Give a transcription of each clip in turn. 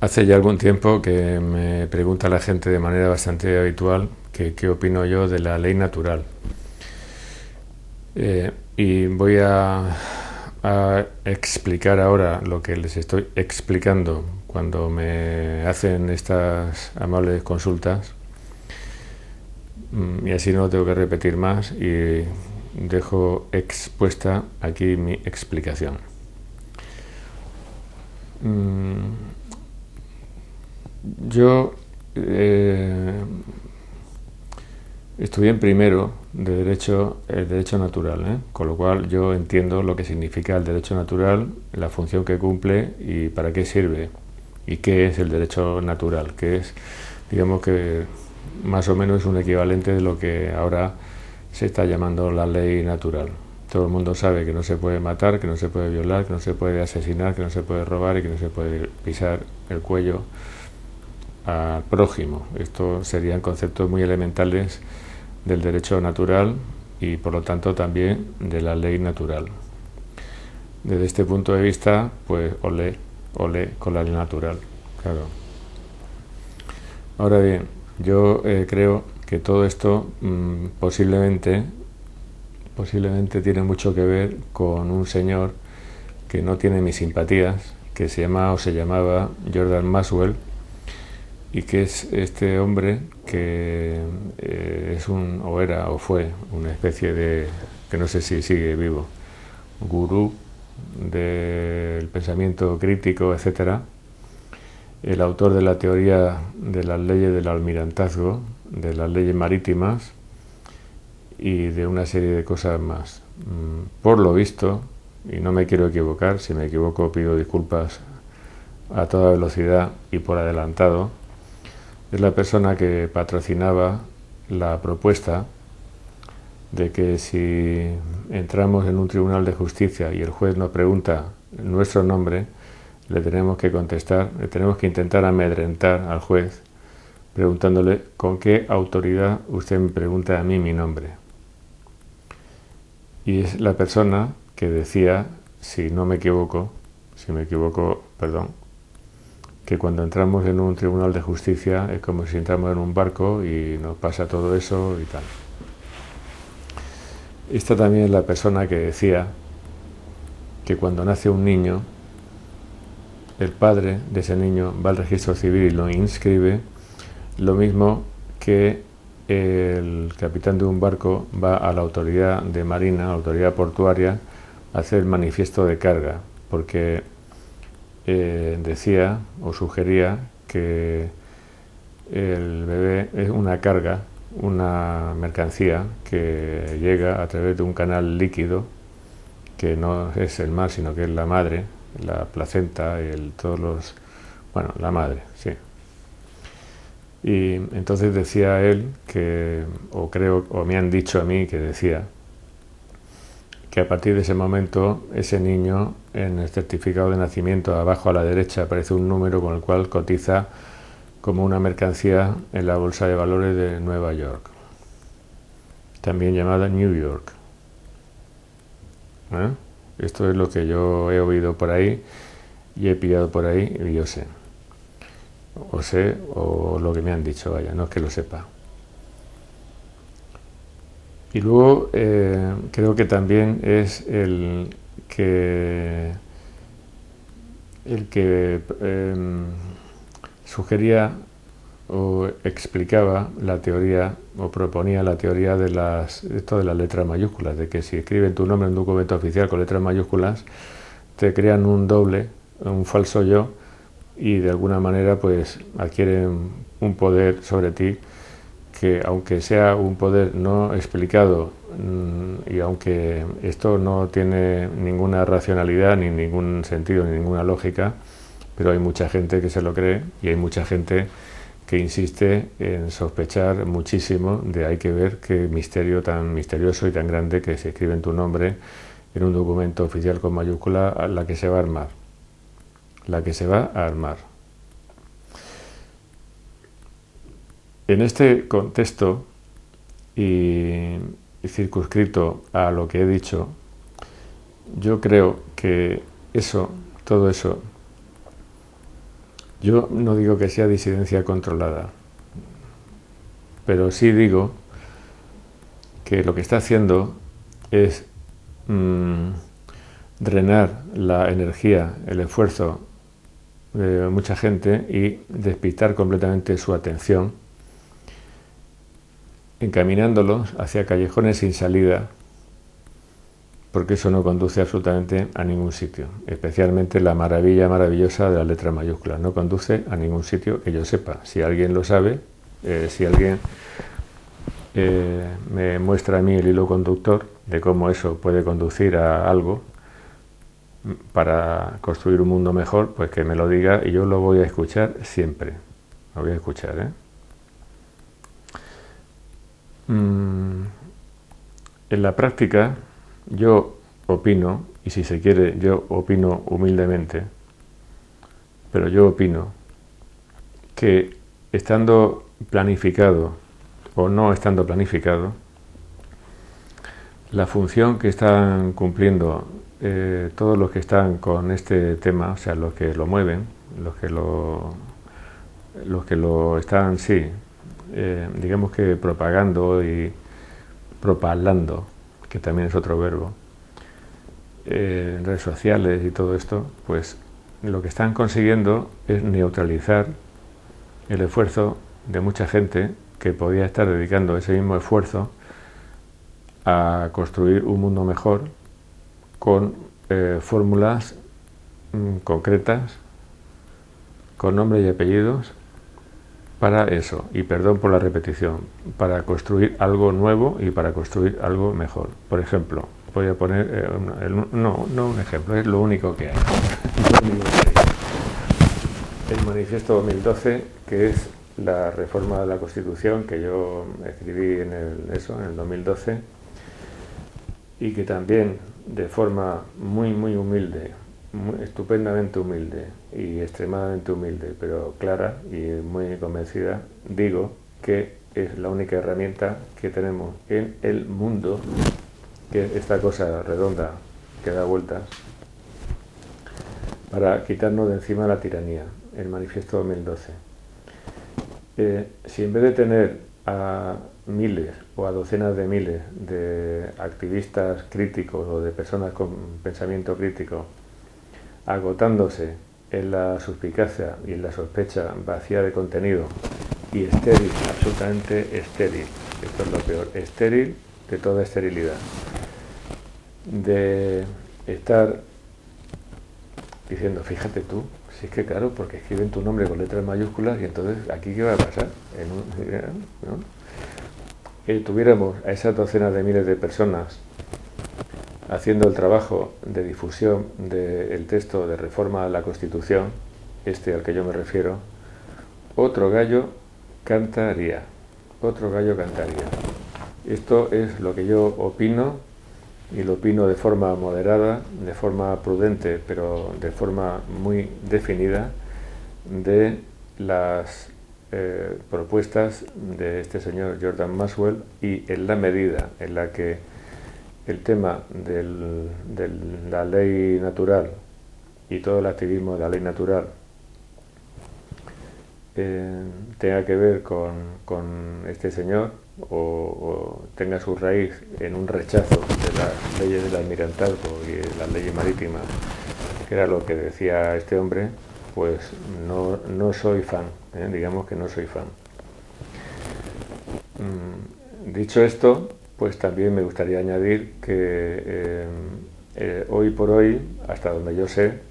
Hace ya algún tiempo que me pregunta la gente de manera bastante habitual que qué opino yo de la ley natural. Y voy a explicar ahora lo que les estoy explicando cuando me hacen estas amables consultas. Y así no lo tengo que repetir más y dejo expuesta aquí mi explicación. Yo estudié en primero de derecho, el derecho natural, con lo cual yo entiendo lo que significa el derecho natural, la función que cumple y para qué sirve y qué es el derecho natural, que es, digamos que más o menos un equivalente de lo que ahora se está llamando la ley natural. Todo el mundo sabe que no se puede matar, que no se puede violar, que no se puede asesinar, que no se puede robar y que no se puede pisar el cuello al prójimo. Estos serían conceptos muy elementales del derecho natural y por lo tanto también de la ley natural. Desde este punto de vista, pues olé con la ley natural, claro. Ahora bien, yo creo que todo esto posiblemente tiene mucho que ver con un señor que no tiene mis simpatías, que se llama o se llamaba Jordan Maxwell, y que es este hombre que es o era o fue una especie de, que no sé si sigue vivo, gurú del pensamiento crítico, etcétera, el autor de la teoría de las leyes del almirantazgo, de las leyes marítimas y de una serie de cosas más. Por lo visto, y no me quiero equivocar, si me equivoco pido disculpas a toda velocidad y por adelantado, es la persona que patrocinaba la propuesta de que si entramos en un tribunal de justicia y el juez nos pregunta nuestro nombre, le tenemos que contestar, le tenemos que intentar amedrentar al juez preguntándole con qué autoridad usted me pregunta a mí mi nombre. Y es la persona que decía, si me equivoco, perdón, que cuando entramos en un tribunal de justicia es como si entramos en un barco y nos pasa todo eso y tal. Esta también es la persona que decía que cuando nace un niño, el padre de ese niño va al registro civil y lo inscribe, lo mismo que el capitán de un barco va a la autoridad de marina, a la autoridad portuaria, a hacer el manifiesto de carga, porque decía o sugería que el bebé es una carga, una mercancía que llega a través de un canal líquido que no es el mar, sino que es la madre, la placenta, la madre, sí. Y entonces decía él que, o me han dicho a mí que decía, que a partir de ese momento ese niño en el certificado de nacimiento abajo a la derecha aparece un número con el cual cotiza como una mercancía en la bolsa de valores de Nueva York, también llamada New York. Esto es lo que yo he oído por ahí y he pillado por ahí y yo sé. O lo que me han dicho, vaya, no es que lo sepa. Y luego creo que también es el que sugería o explicaba la teoría o proponía la teoría de esto de las letras mayúsculas, de que si escriben tu nombre en un documento oficial con letras mayúsculas te crean un doble, un falso yo, y de alguna manera pues adquieren un poder sobre ti que, aunque sea un poder no explicado y aunque esto no tiene ninguna racionalidad ni ningún sentido ni ninguna lógica, pero hay mucha gente que se lo cree y hay mucha gente que insiste en sospechar muchísimo de hay que ver qué misterio tan misterioso y tan grande que se escribe en tu nombre en un documento oficial con mayúscula, la que se va a armar. La que se va a armar. En este contexto y circunscrito a lo que he dicho, yo creo que todo eso, Yo no digo que sea disidencia controlada, pero sí digo que lo que está haciendo es drenar la energía, el esfuerzo de mucha gente y despistar completamente su atención, encaminándolos hacia callejones sin salida, porque eso no conduce absolutamente a ningún sitio, especialmente la maravilla maravillosa de las letras mayúsculas, no conduce a ningún sitio que yo sepa. Si alguien lo sabe, si alguien me muestra a mí el hilo conductor de cómo eso puede conducir a algo para construir un mundo mejor, pues que me lo diga y yo lo voy a escuchar siempre. Lo voy a escuchar, ¿eh? En la práctica, yo opino, y si se quiere, yo opino humildemente, pero yo opino que estando planificado o no estando planificado, la función que están cumpliendo todos los que están con este tema, o sea, los que lo mueven, los que lo están, sí, digamos que propagando y propalando, que también es otro verbo, en redes sociales y todo esto, pues lo que están consiguiendo es neutralizar el esfuerzo de mucha gente que podía estar dedicando ese mismo esfuerzo a construir un mundo mejor con fórmulas concretas, con nombres y apellidos, para eso, y perdón por la repetición, para construir algo nuevo y para construir algo mejor. Por ejemplo, voy a poner, no un ejemplo, es lo único que hay. El Manifiesto 2012, que es la reforma de la Constitución que yo escribí en el 2012, y que también de forma muy humilde, estupendamente humilde y extremadamente humilde, pero clara y muy convencida, digo que es la única herramienta que tenemos en el mundo, que esta cosa redonda que da vueltas, para quitarnos de encima la tiranía, el Manifiesto 2012. Si en vez de tener a miles o a docenas de miles de activistas críticos o de personas con pensamiento crítico agotándose en la suspicacia y en la sospecha vacía de contenido y estéril, absolutamente estéril, esto es lo peor, estéril de toda esterilidad, de estar diciendo, fíjate tú, si es que claro, porque escriben tu nombre con letras mayúsculas y entonces aquí qué va a pasar, ¿no? Que tuviéramos a esas docenas de miles de personas haciendo el trabajo de difusión del texto de reforma a la Constitución, este al que yo me refiero, otro gallo cantaría, otro gallo cantaría. Esto es lo que yo opino, y lo opino de forma moderada, de forma prudente, pero de forma muy definida, de las propuestas de este señor Jordan Maxwell, y en la medida en la que el tema de la ley natural y todo el activismo de la ley natural tenga que ver con este señor o tenga su raíz en un rechazo de las leyes del almirantazgo y de las leyes marítimas, que era lo que decía este hombre, pues no soy fan, digamos que no soy fan. Dicho esto, pues también me gustaría añadir que hoy por hoy, hasta donde yo sé,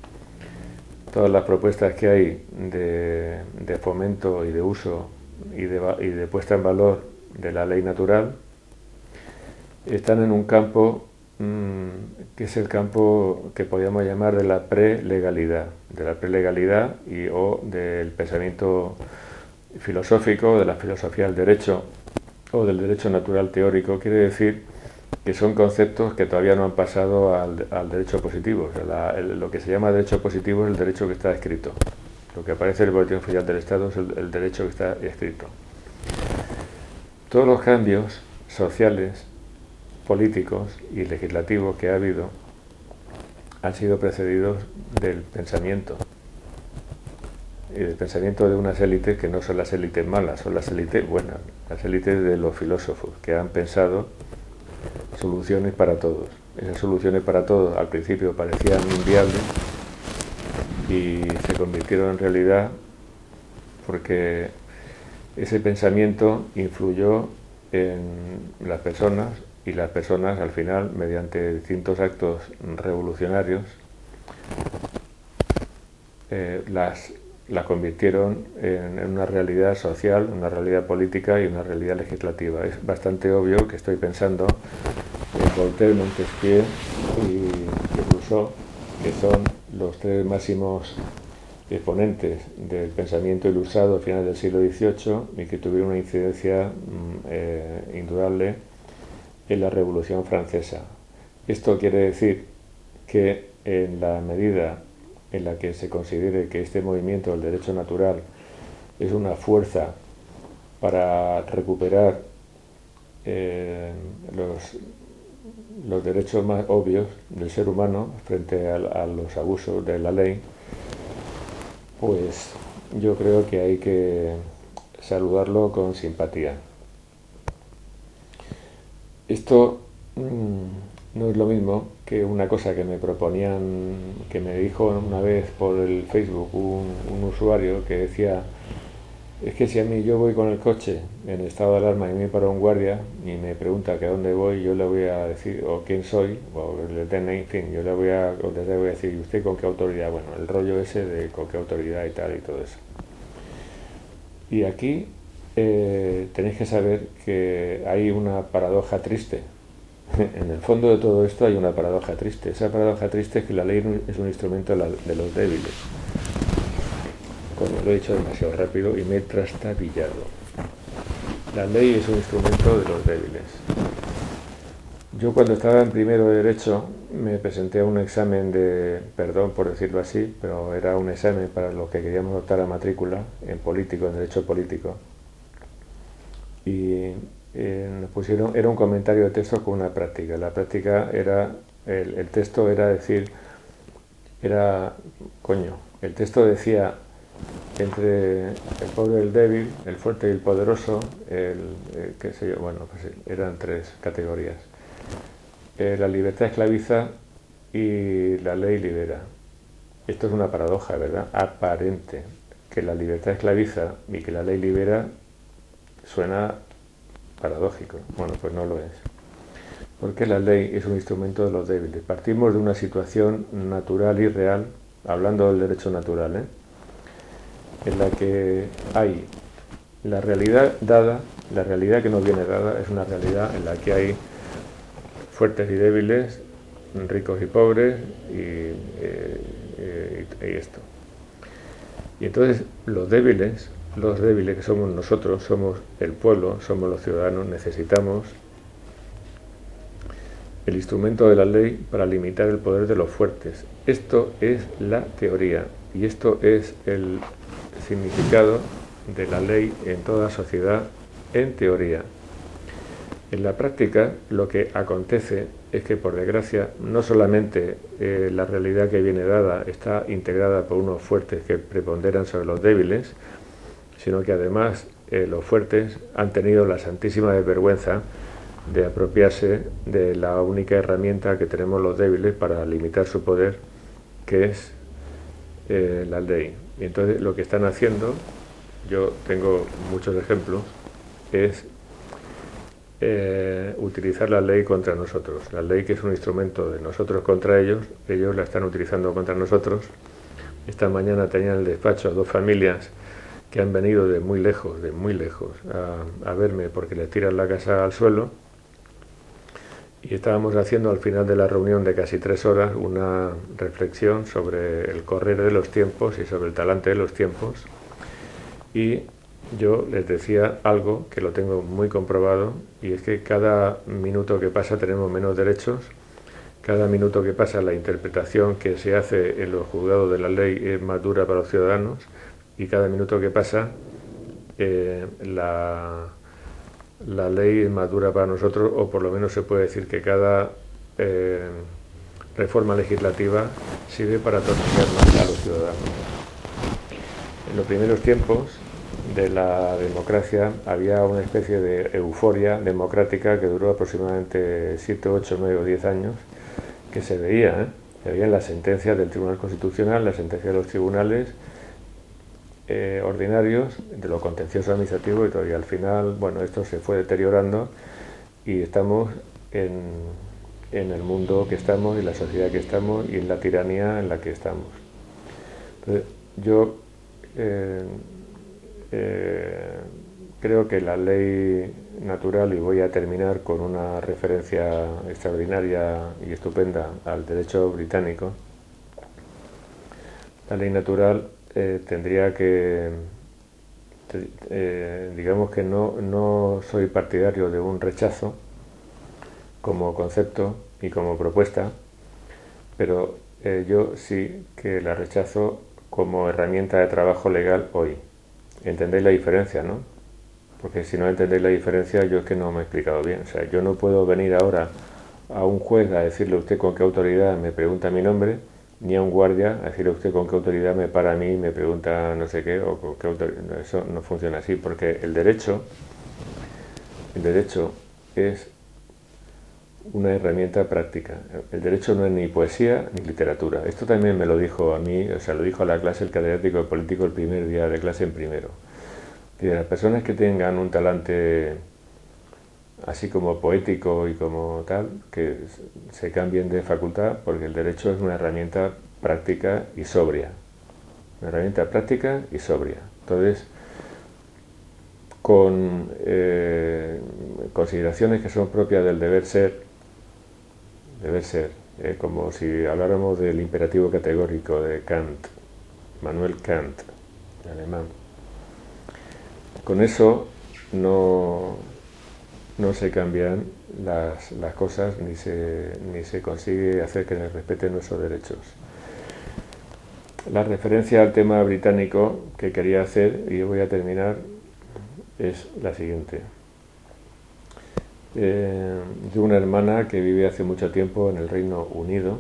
todas las propuestas que hay de fomento y de uso y de puesta en valor de la ley natural están en un campo que es el campo que podríamos llamar de la prelegalidad, o del pensamiento filosófico, de la filosofía del derecho o del derecho natural teórico. Quiere decir que son conceptos que todavía no han pasado al derecho positivo. O sea, lo que se llama derecho positivo es el derecho que está escrito. Lo que aparece en el Boletín Oficial del Estado es el derecho que está escrito. Todos los cambios sociales, políticos y legislativos que ha habido han sido precedidos del pensamiento. y del pensamiento de unas élites que no son las élites malas, son las élites buenas, las élites de los filósofos que han pensado soluciones para todos. Esas soluciones para todos al principio parecían inviables y se convirtieron en realidad porque ese pensamiento influyó en las personas y las personas al final, mediante distintos actos revolucionarios, las convirtieron en una realidad social, una realidad política y una realidad legislativa. Es bastante obvio que estoy pensando en Voltaire, Montesquieu y Rousseau, que son los tres máximos exponentes del pensamiento ilustrado a finales del siglo XVIII y que tuvieron una incidencia indudable en la Revolución Francesa. Esto quiere decir que en la medida en la que se considere que este movimiento del derecho natural es una fuerza para recuperar los derechos más obvios del ser humano frente a los abusos de la ley, pues yo creo que hay que saludarlo con simpatía. Esto no es lo mismo que una cosa que me proponían, que me dijo una vez por el Facebook un usuario que decía: es que si a mí yo voy con el coche en estado de alarma y me para un guardia y me pregunta que a dónde voy, yo le voy a decir, o quién soy, o el DNI, en fin, yo le voy a decir, ¿y usted con qué autoridad? Bueno, el rollo ese de con qué autoridad y tal y todo eso. Y aquí tenéis que saber que hay una paradoja triste. En el fondo de todo esto hay una paradoja triste. Esa paradoja triste es que la ley es un instrumento de los débiles. Como lo he dicho demasiado rápido y me he trastabillado. La ley es un instrumento de los débiles. Yo cuando estaba en primero de Derecho me presenté a un examen de, perdón por decirlo así, pero era un examen para los que queríamos optar a matrícula en político, en Derecho Político. Y nos pusieron, era un comentario de texto con una práctica. La práctica era, el texto era decir, el texto decía: entre el pobre y el débil, el fuerte y el poderoso, qué sé yo, bueno, pues eran tres categorías. La libertad esclaviza y la ley libera. Esto es una paradoja, ¿verdad? Aparente. Que la libertad esclaviza y que la ley libera suena paradójico. Bueno, pues no lo es. Porque la ley es un instrumento de los débiles. Partimos de una situación natural y real, hablando del derecho natural, en la que hay la realidad dada, la realidad que nos viene dada es una realidad en la que hay fuertes y débiles, ricos y pobres y esto. Y entonces los débiles que somos nosotros, somos el pueblo, somos los ciudadanos, necesitamos el instrumento de la ley para limitar el poder de los fuertes. Esto es la teoría y esto es el significado de la ley en toda sociedad en teoría. En la práctica lo que acontece es que, por desgracia, no solamente la realidad que viene dada está integrada por unos fuertes que preponderan sobre los débiles, sino que además los fuertes han tenido la santísima desvergüenza de apropiarse de la única herramienta que tenemos los débiles para limitar su poder, que es la ley. Y entonces lo que están haciendo, yo tengo muchos ejemplos, es utilizar la ley contra nosotros. La ley, que es un instrumento de nosotros contra ellos la están utilizando contra nosotros. Esta mañana tenía en el despacho a dos familias que han venido de muy lejos a verme porque les tiran la casa al suelo, y estábamos haciendo al final de la reunión de casi 3 horas una reflexión sobre el correr de los tiempos y sobre el talante de los tiempos, y yo les decía algo que lo tengo muy comprobado, y es que cada minuto que pasa tenemos menos derechos, cada minuto que pasa la interpretación que se hace en los juzgados de la ley es más dura para los ciudadanos, y cada minuto que pasa la ley es más dura para nosotros, o por lo menos se puede decir que cada reforma legislativa sirve para torcer más a los ciudadanos. los primeros tiempos de la democracia había una especie de euforia democrática que duró aproximadamente 7, 8, 9 o 10 años, que se veía, se veía en las sentencias del Tribunal Constitucional, las sentencias de los tribunales ordinarios, de lo contencioso administrativo y todo. Y al final, bueno, esto se fue deteriorando y estamos en el mundo que estamos, y la sociedad que estamos, y en la tiranía en la que estamos. Entonces, yo creo que la ley natural, y voy a terminar con una referencia extraordinaria y estupenda al derecho británico, la ley natural tendría que, digamos que no soy partidario de un rechazo como concepto y como propuesta, pero yo sí que la rechazo como herramienta de trabajo legal hoy. ¿Entendéis la diferencia, no? Porque si no entendéis la diferencia, yo es que no me he explicado bien. O sea, yo no puedo venir ahora a un juez a decirle a usted con qué autoridad me pregunta mi nombre, ni a un guardia a decirle a usted con qué autoridad me para a mí y me pregunta no sé qué, o con qué autoridad. Eso no funciona así, porque el derecho es una herramienta práctica. El derecho no es ni poesía ni literatura. Esto también me lo dijo a mí, o sea, lo dijo a la clase el catedrático de político el primer día de clase en primero. Y de las personas que tengan un talante así como poético y como tal, que se cambien de facultad, porque el derecho es una herramienta práctica y sobria. Una herramienta práctica y sobria. Entonces, con consideraciones que son propias del deber ser, como si habláramos del imperativo categórico de Kant, Manuel Kant, de alemán. Con eso no se cambian las cosas ni se consigue hacer que se respeten nuestros derechos. La referencia al tema británico que quería hacer, y yo voy a terminar, es la siguiente. Yo una hermana que vive hace mucho tiempo en el Reino Unido,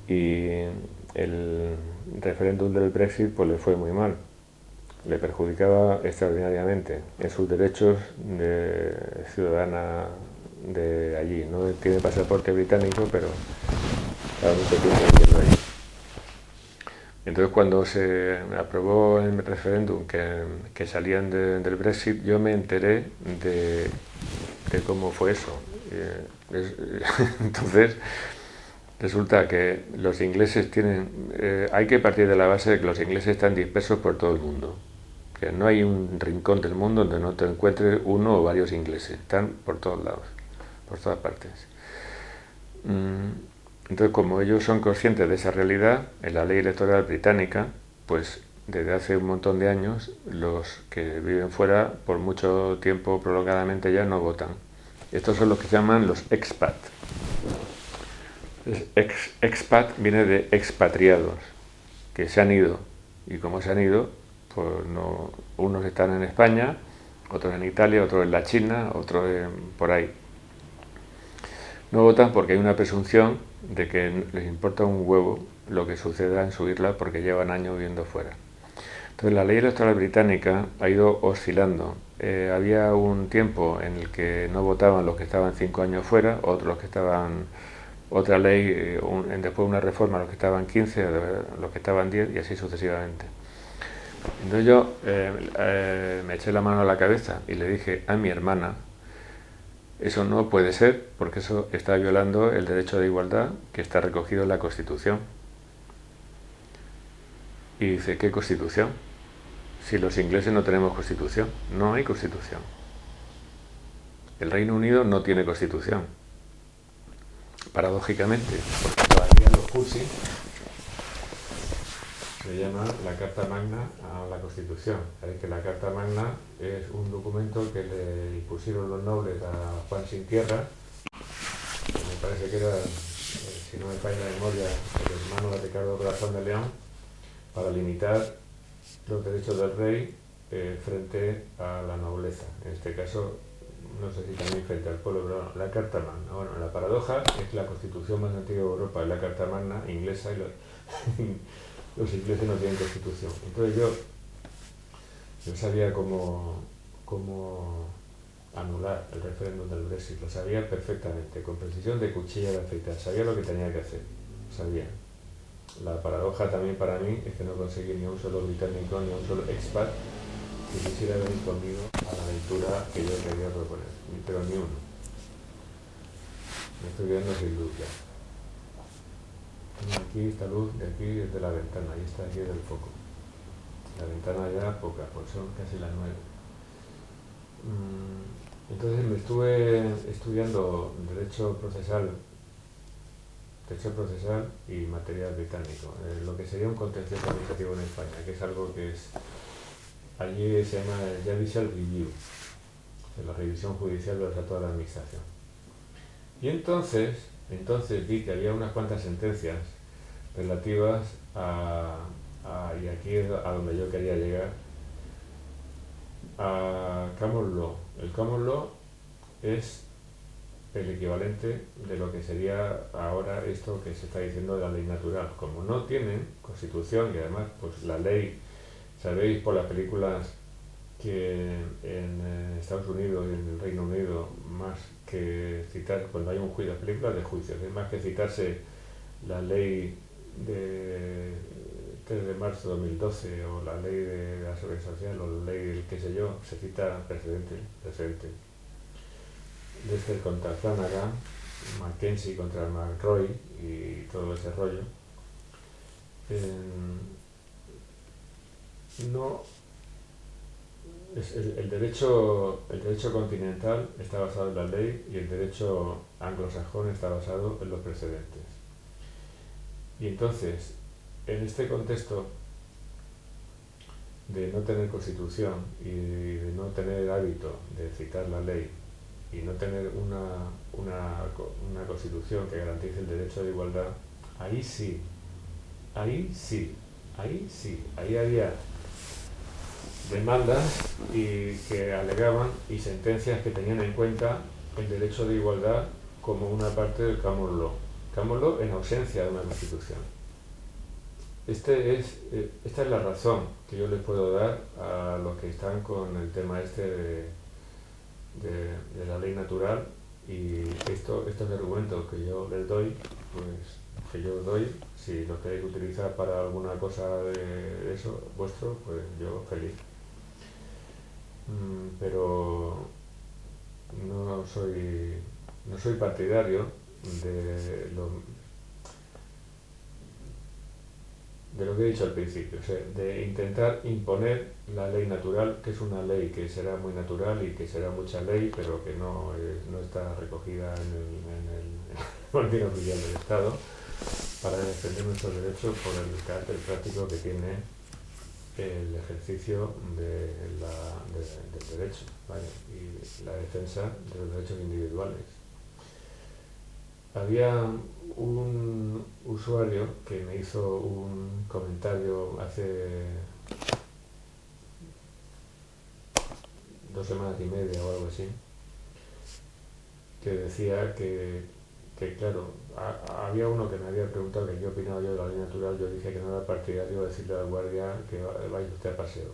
y el referéndum del Brexit pues le fue muy mal, le perjudicaba extraordinariamente en sus derechos de ciudadana de allí. No tiene pasaporte británico, pero estaba mucho tiempo viviendo allí. Entonces, cuando se aprobó el referéndum que salían del Brexit, yo me enteré de cómo fue eso. Entonces, resulta que los ingleses tienen... hay que partir de la base de que los ingleses están dispersos por todo el mundo. Que no hay un rincón del mundo donde no te encuentres uno o varios ingleses. Están por todos lados, por todas partes. Entonces, como ellos son conscientes de esa realidad, en la ley electoral británica, pues desde hace un montón de años, los que viven fuera por mucho tiempo prolongadamente ya no votan. Estos son los que se llaman los expat. Expat viene de expatriados, que se han ido. Y como se han ido, pues no, unos están en España, otros en Italia, otros en la China, otros por ahí. No votan porque hay una presunción de que les importa un huevo lo que suceda en su isla porque llevan años viviendo fuera. Entonces la ley electoral británica ha ido oscilando. Había un tiempo en el que no votaban los que estaban 5 años fuera, otros los que estaban... Otra ley, después una reforma, los que estaban 15, los que estaban 10 y así sucesivamente. Entonces yo me eché la mano a la cabeza y le dije a mi hermana, eso no puede ser porque eso está violando el derecho de igualdad que está recogido en la Constitución. Y dice, ¿qué Constitución? Si los ingleses no tenemos Constitución, no hay Constitución. El Reino Unido no tiene Constitución. Paradójicamente, porque todavía los cursi se llama la Carta Magna a la Constitución. Sabéis que la Carta Magna es un documento que le impusieron los nobles a Juan Sin Tierra, me parece que era, si no me falla la memoria, el hermano de Ricardo Corazón de León, para limitar los derechos del rey frente a la nobleza. En este caso, no sé si también frente al pueblo, pero la Carta Magna. Bueno, la paradoja es que la Constitución más antigua de Europa es la Carta Magna inglesa y los ingleses no tienen Constitución. Entonces yo Yo sabía cómo anular el referéndum del Brexit, lo sabía perfectamente, con precisión de cuchilla de afeitar, sabía lo que tenía que hacer, sabía. La paradoja también para mí es que no conseguí ni un solo británico ni un solo expat que quisiera venir conmigo a la aventura que yo quería proponer, pero ni uno. Me estoy quedando sin luz ya. Aquí esta luz de aquí es de la ventana y esta aquí es del foco. La ventana ya poca, pues son casi las 9. Entonces me estuve estudiando derecho procesal y material británico, lo que sería un contencioso administrativo en España, que es algo que es allí se llama Judicial Review, la revisión judicial de los actos de la administración. Y entonces vi que había unas cuantas sentencias relativas y aquí es a donde yo quería llegar, a Common Law. El Common Law es el equivalente de lo que sería ahora esto que se está diciendo de la ley natural. Como no tienen constitución y además pues la ley, sabéis por las películas que en Estados Unidos y en el Reino Unido, más que citar, cuando hay un juicio, las películas de juicios, es más que citarse la ley de 3 de marzo de 2012 o la ley de la seguridad social o la ley del qué sé yo, se cita precedente. Desde contra Flanagan, Mackenzie contra McRoy y todo ese rollo. No, el derecho continental está basado en la ley y el derecho anglosajón está basado en los precedentes. Y entonces, en este contexto de no tener constitución y de no tener el hábito de citar la ley y no tener una constitución que garantice el derecho de igualdad, ahí sí, ahí había demandas que alegaban y sentencias que tenían en cuenta el derecho de igualdad como una parte del Common Law. Common Law en ausencia de una constitución. Esta es la razón que yo les puedo dar a los que están con el tema este de la ley natural y estos argumentos que yo les doy, pues que yo os doy, si los queréis utilizar para alguna cosa de eso vuestro, pues yo feliz. Pero no soy partidario de lo que he dicho al principio, o sea, de intentar imponer la ley natural, que es una ley que será muy natural y que será mucha ley, pero que no está recogida en el boletín oficial del Estado, para defender nuestros derechos por el carácter práctico que tiene el ejercicio del derecho, ¿vale? Y la defensa de los derechos individuales. Había un usuario que me hizo un comentario hace 2 semanas y media o algo así, que decía que claro, había uno que me había preguntado que qué opinaba yo de la ley natural. Yo dije que no era partidario de decirle al guardia que vaya usted a paseo.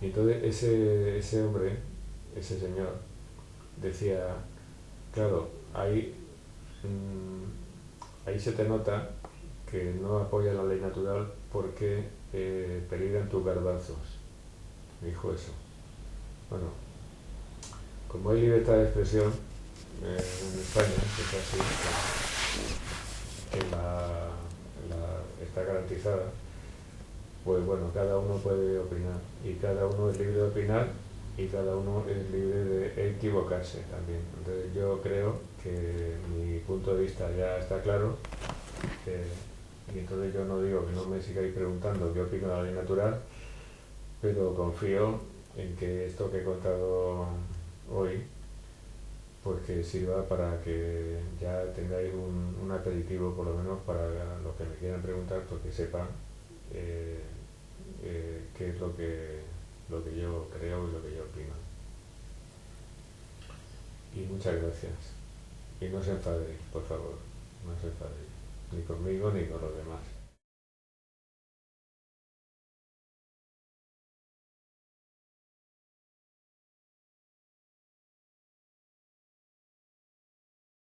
Y entonces ese hombre, ese señor, decía, claro, ahí se te nota que no apoya la ley natural porque peligran tus garbanzos. Me dijo eso. Bueno, como hay libertad de expresión en España, que es así, que está garantizada, pues bueno, cada uno puede opinar y cada uno es libre de opinar y cada uno es libre de equivocarse también. Entonces yo creo que mi punto de vista ya está claro, y entonces yo no digo que no me sigáis preguntando qué opino de la ley natural, pero confío en que esto que he contado hoy pues que sirva para que ya tengáis un aperitivo por lo menos para los que me quieran preguntar, pues que sepan qué es lo que yo creo y lo que yo opino. Y muchas gracias. Y no os enfadéis, por favor, no os enfadéis, ni conmigo ni con los demás.